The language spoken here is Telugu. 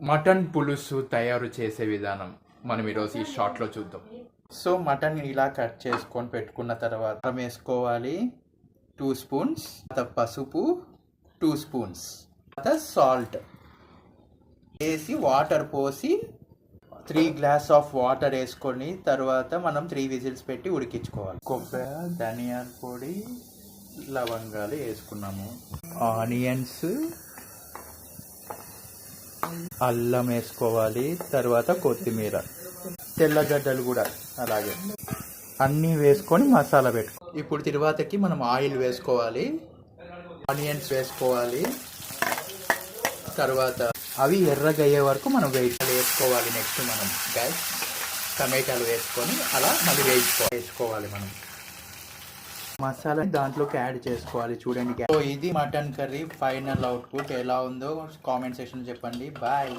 మటన్ పులుసు తయారు చేసే విధానం మనం ఈరోజు ఈ షార్ట్లో చూద్దాం. సో మటన్ ఇలా కట్ చేసుకొని పెట్టుకున్న తర్వాత వేసుకోవాలి 2 స్పూన్స్, తర్వాత పసుపు 2 స్పూన్స్, తర్వాత సాల్ట్ వేసి వాటర్ పోసి 3 గ్లాస్ ఆఫ్ వాటర్ వేసుకొని తర్వాత మనం 3 విజిల్స్ పెట్టి ఉడికించుకోవాలి. కొబ్బరి, ధనియాల పొడి, లవంగాలు వేసుకున్నాము. ఆనియన్స్, అల్లం వేసుకోవాలి, తర్వాత కొత్తిమీర, తెల్లగడ్డలు కూడా అలాగే అన్నీ వేసుకొని మసాలా పెట్టుకోవాలి. ఇప్పుడు తర్వాతకి మనం ఆయిల్ వేసుకోవాలి, ఆనియన్స్ వేసుకోవాలి, తర్వాత అవి ఎర్రగా అయ్యే వరకు మనం వేసుకోవాలి. నెక్స్ట్ మనం గ్యాస్ టమాటాలు వేసుకొని అలా మళ్ళీ వేసుకోవాలి. మనం మసాలా దాంట్లోకి యాడ్ చేసుకోవాలి. చూడండి, ఇది మటన్ కర్రీ ఫైనల్ అవుట్పుట్ ఎలా ఉందో కామెంట్ సెక్షన్ చెప్పండి. బాయ్.